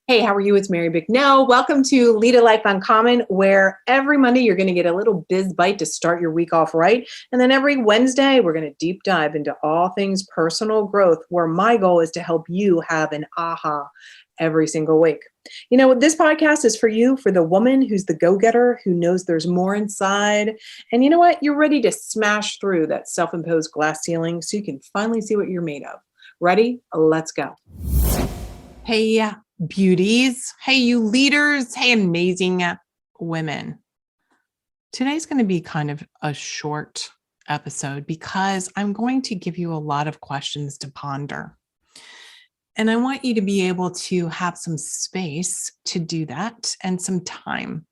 Hey, how are you? It's Mary Bicknell. Welcome to Lead a Life Uncommon, where every Monday you're going to get a little biz bite to start your week off right. And then every Wednesday, we're going to deep dive into all things personal growth, where my goal is to help you have an aha every single week. You know, this podcast is for you, for the woman who's the go-getter, who knows there's more inside. And you know what? You're ready to smash through that self-imposed glass ceiling so you can finally see what you're made of. Ready? Let's go. Hey, beauties. Hey, you leaders. Hey, amazing women. Today's going to be kind of a short episode because I'm going to give you a lot of questions to ponder. And I want you to be able to have some space to do that and some time.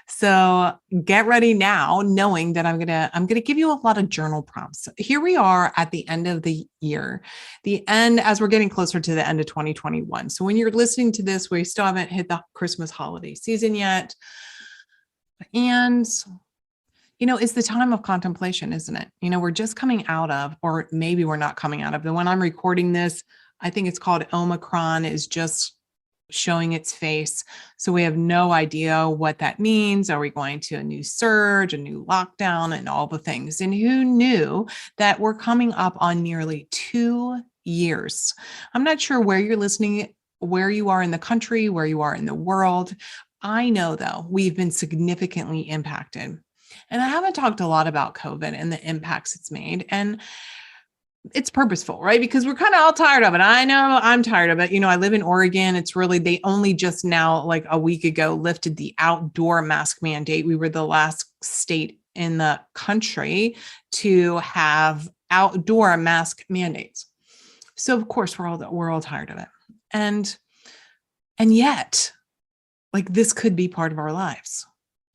So get ready now, knowing that I'm gonna give you a lot of journal prompts. Here we are at the end of the year, as we're getting closer to the end of 2021. So when you're listening to this, we still haven't hit the Christmas holiday season yet. And it's the time of contemplation, isn't it? We're just coming out of, or maybe we're not coming out of. And when I'm recording this, I think it's called Omicron, is just showing its face. So we have no idea what that means. Are we going to a new surge, a new lockdown, and all the things? And who knew that we're coming up on nearly 2 years? I'm not sure where you're listening, where you are in the country, where you are in the world. I know, though, we've been significantly impacted. And I haven't talked a lot about COVID and the impacts it's made. And it's purposeful, right? Because we're kind of all tired of it. I know I'm tired of it. I live in Oregon. It's really, they only just now, like a week ago, lifted the outdoor mask mandate. We were the last state in the country to have outdoor mask mandates. So of course we're all tired of it. And yet, like, this could be part of our lives.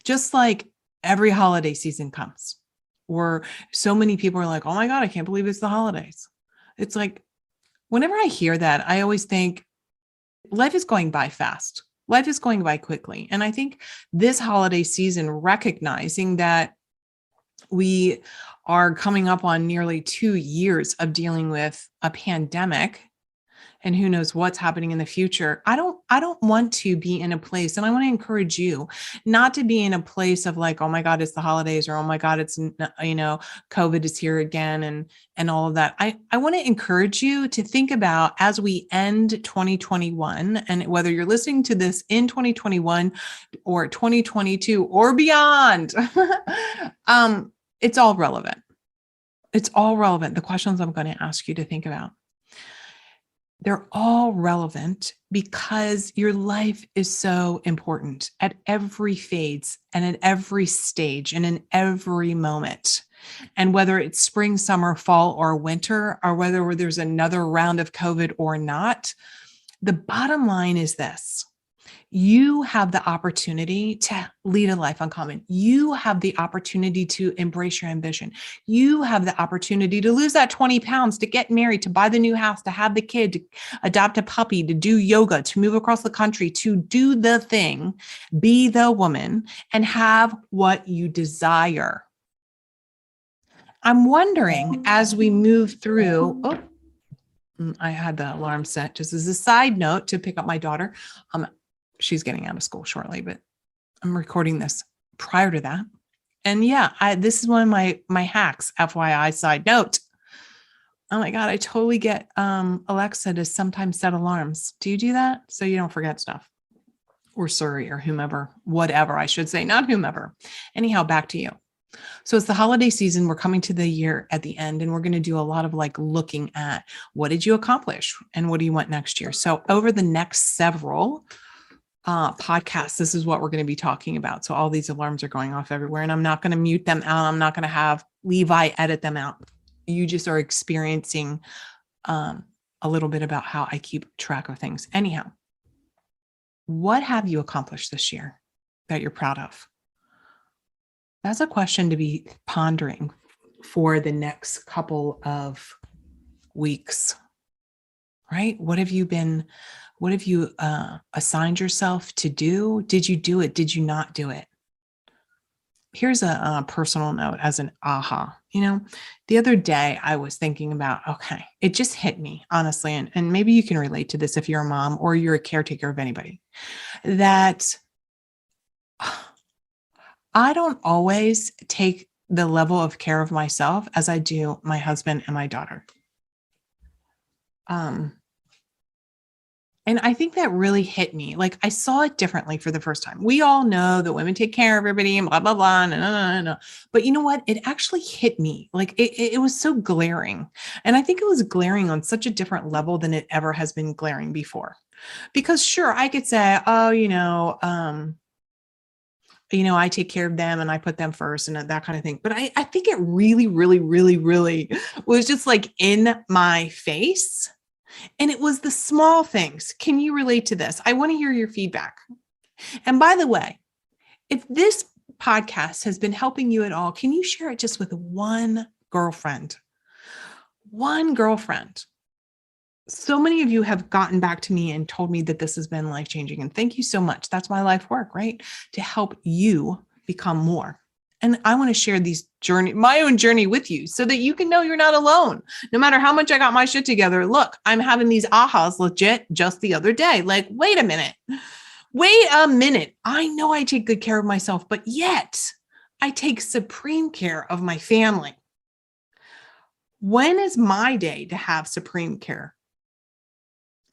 Just like every holiday season comes, or so many people are like, oh my God, I can't believe it's the holidays. It's like, whenever I hear that, I always think life is going by fast. Life is going by quickly. And I think this holiday season, recognizing that we are coming up on nearly 2 years of dealing with a pandemic, and who knows what's happening in the future. I don't want to be in a place, and I want to encourage you not to be in a place of like, oh my God, it's the holidays, or oh my God, it's, COVID is here again, and all of that. I want to encourage you to think about, as we end 2021, and whether you're listening to this in 2021 or 2022 or beyond, it's all relevant. It's all relevant. The questions I'm going to ask you to think about, they're all relevant because your life is so important at every phase and at every stage and in every moment. And whether it's spring, summer, fall, or winter, or whether there's another round of COVID or not, the bottom line is this: you have the opportunity to lead a life uncommon. You have the opportunity to embrace your ambition. You have the opportunity to lose that 20 pounds, to get married, to buy the new house, to have the kid, to adopt a puppy, to do yoga, to move across the country, to do the thing, be the woman, and have what you desire. I'm wondering, as we move through, I had the alarm set just as a side note to pick up my daughter. She's getting out of school shortly, but I'm recording this prior to that. And yeah, this is one of my hacks, FYI side note. Oh my God, I totally get Alexa to sometimes set alarms. Do you do that? So you don't forget stuff? Or Siri or whomever, whatever I should say, not whomever. Anyhow, back to you. So it's the holiday season. We're coming to the year at the end, and we're going to do a lot of looking at what did you accomplish and what do you want next year? So over the next several podcasts, this is what we're going to be talking about. So all these alarms are going off everywhere, and I'm not going to mute them out. I'm not going to have Levi edit them out. You just are experiencing a little bit about how I keep track of things. Anyhow, what have you accomplished this year that you're proud of? That's a question to be pondering for the next couple of weeks, right? What have you assigned yourself to do? Did you do it? Did you not do it? here's a personal note as an aha. The other day I was thinking about, okay, it just hit me, honestly, and maybe you can relate to this if you're a mom or you're a caretaker of anybody, that I don't always take the level of care of myself as I do my husband and my daughter. And I think that really hit me. Like I saw it differently for the first time. We all know that women take care of everybody and blah, blah, blah. No. But you know what? It actually hit me. Like it was so glaring. And I think it was glaring on such a different level than it ever has been glaring before. Because sure, I could say, oh, I take care of them and I put them first and that kind of thing. But I think it really, really, really, really was just like in my face. And it was the small things. Can you relate to this? I want to hear your feedback. And by the way, if this podcast has been helping you at all, can you share it just with one girlfriend? One girlfriend. So many of you have gotten back to me and told me that this has been life-changing. And thank you so much. That's my life work, right? To help you become more. And I want to share my own journey with you so that you can know you're not alone. No matter how much I got my shit together. Look, I'm having these ahas legit just the other day. Like, wait a minute. I know I take good care of myself, but yet I take supreme care of my family. When is my day to have supreme care?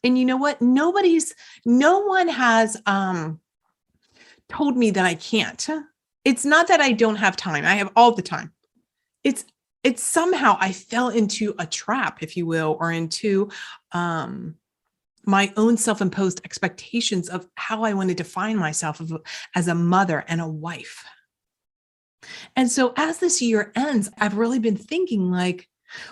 And you know what? No one has told me that I can't. It's not that I don't have time. I have all the time. It's somehow I fell into a trap, if you will, or into my own self-imposed expectations of how I want to define myself as a mother and a wife. And so as this year ends, I've really been thinking like,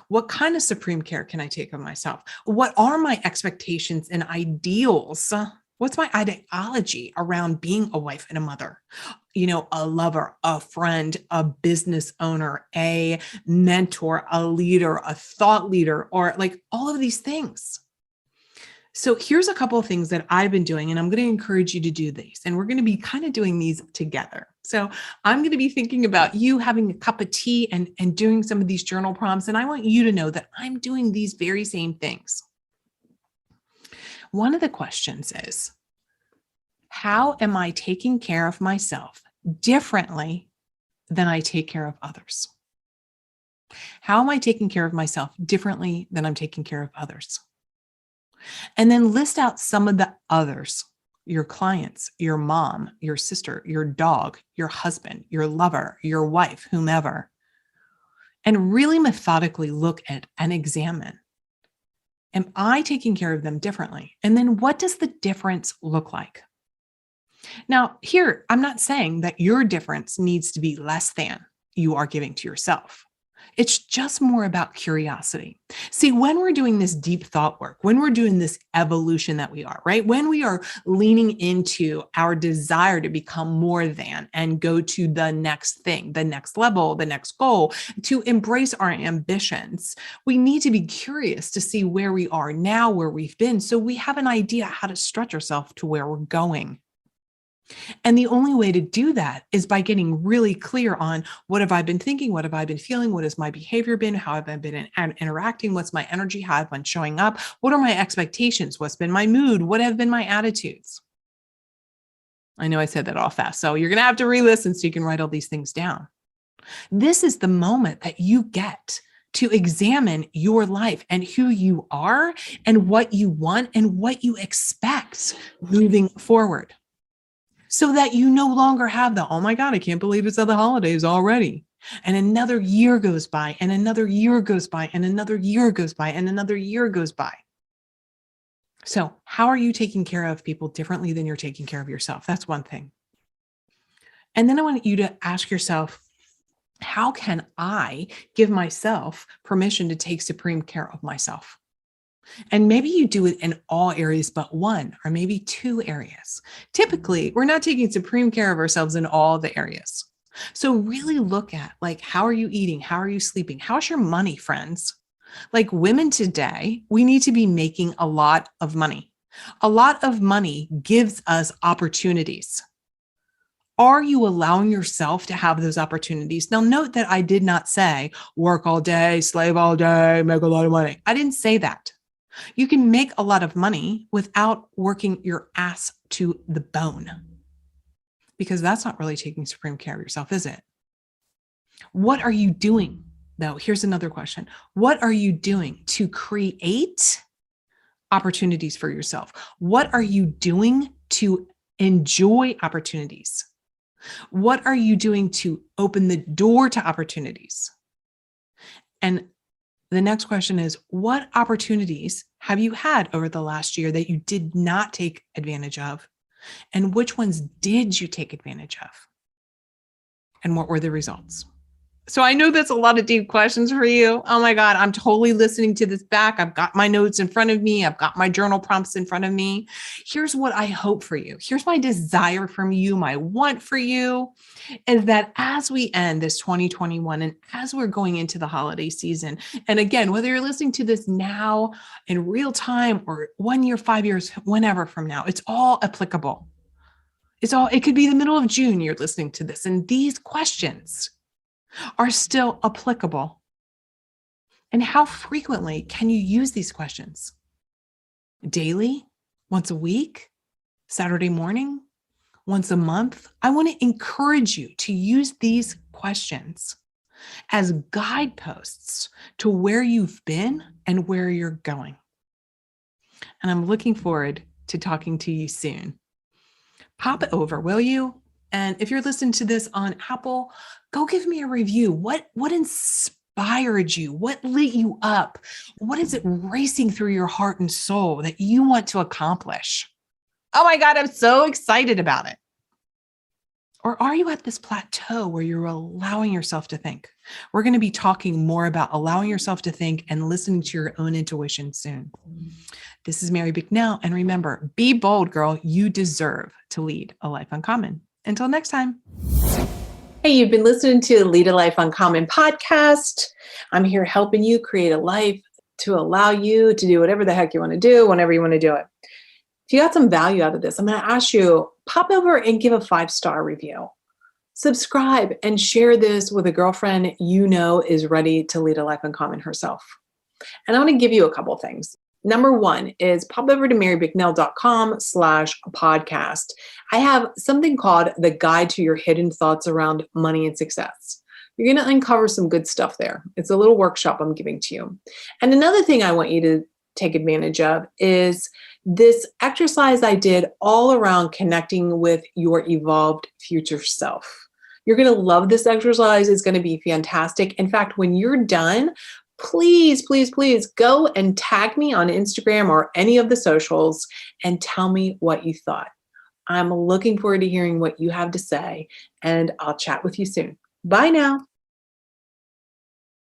what kind of supreme care can I take of myself? What are my expectations and ideals? What's my ideology around being a wife and a mother? A lover, a friend, a business owner, a mentor, a leader, a thought leader, or like all of these things. So here's a couple of things that I've been doing, and I'm going to encourage you to do these. And we're going to be kind of doing these together. So I'm going to be thinking about you having a cup of tea and doing some of these journal prompts. And I want you to know that I'm doing these very same things. One of the questions is, how am I taking care of myself differently than I take care of others? How am I taking care of myself differently than I'm taking care of others? And then list out some of the others, your clients, your mom, your sister, your dog, your husband, your lover, your wife, whomever, and really methodically look at and examine. Am I taking care of them differently? And then what does the difference look like? Now, here, I'm not saying that your difference needs to be less than you are giving to yourself. It's just more about curiosity. See, when we're doing this deep thought work, when we're doing this evolution that we are, right? When we are leaning into our desire to become more than and go to the next thing, the next level, the next goal, to embrace our ambitions, we need to be curious to see where we are now, where we've been, so we have an idea how to stretch ourselves to where we're going. And the only way to do that is by getting really clear on what have I been thinking? What have I been feeling? What has my behavior been? How have I been interacting? What's my energy? How have I been showing up? What are my expectations? What's been my mood? What have been my attitudes? I know I said that all fast. So you're going to have to re-listen so you can write all these things down. This is the moment that you get to examine your life and who you are and what you want and what you expect moving forward. So that you no longer have the, oh my God, I can't believe it's the holidays already. And another year goes by and another year goes by and another year goes by and another year goes by. So how are you taking care of people differently than you're taking care of yourself? That's one thing. And then I want you to ask yourself, how can I give myself permission to take supreme care of myself? And maybe you do it in all areas but one, or maybe two areas. Typically, we're not taking supreme care of ourselves in all the areas. So really look at, like, how are you eating? How are you sleeping? How's your money, friends? Like, women today, we need to be making a lot of money. A lot of money gives us opportunities. Are you allowing yourself to have those opportunities? Now, note that I did not say work all day, slave all day, make a lot of money. I didn't say that. You can make a lot of money without working your ass to the bone, because that's not really taking supreme care of yourself, is it? What are you doing, though? Here's another question. What are you doing to create opportunities for yourself? What are you doing to enjoy opportunities? What are you doing to open the door to opportunities? And the next question is, what opportunities have you had over the last year that you did not take advantage of? And which ones did you take advantage of? And what were the results? So I know that's a lot of deep questions for you. Oh my God, I'm totally listening to this back. I've got my notes in front of me. I've got my journal prompts in front of me. Here's what I hope for you. Here's my desire from you. My want for you is that as we end this 2021 and as we're going into the holiday season, and again, whether you're listening to this now in real time or 1 year, 5 years, whenever from now, it's all applicable. It could be the middle of June you're listening to this. And these questions are still applicable. And how frequently can you use these questions? Daily? Once a week? Saturday morning? Once a month? I want to encourage you to use these questions as guideposts to where you've been and where you're going. And I'm looking forward to talking to you soon. Pop it over, will you? And if you're listening to this on Apple, go give me a review. What inspired you? What lit you up? What is it racing through your heart and soul that you want to accomplish? Oh my God, I'm so excited about it. Or are you at this plateau where you're allowing yourself to think? We're going to be talking more about allowing yourself to think and listening to your own intuition soon. This is Mary Bicknell. And remember, be bold, girl. You deserve to lead a life uncommon. Until next time. Hey, you've been listening to the Lead a Life Uncommon podcast. I'm here helping you create a life to allow you to do whatever the heck you want to do, whenever you want to do it. If you got some value out of this, I'm going to ask you, pop over and give a 5-star review. Subscribe and share this with a girlfriend you know is ready to lead a life uncommon herself. And I'm going to give you a couple things. Number one is pop over to marybicknell.com/podcast. I have something called the Guide to Your Hidden Thoughts Around Money and Success. You're going to uncover some good stuff there. It's a little workshop I'm giving to you. And another thing I want you to take advantage of is this exercise I did all around connecting with your evolved future self. You're going to love this exercise. It's going to be fantastic. In fact, when you're done, please, please, please go and tag me on Instagram or any of the socials and tell me what you thought. I'm looking forward to hearing what you have to say, and I'll chat with you soon. Bye now.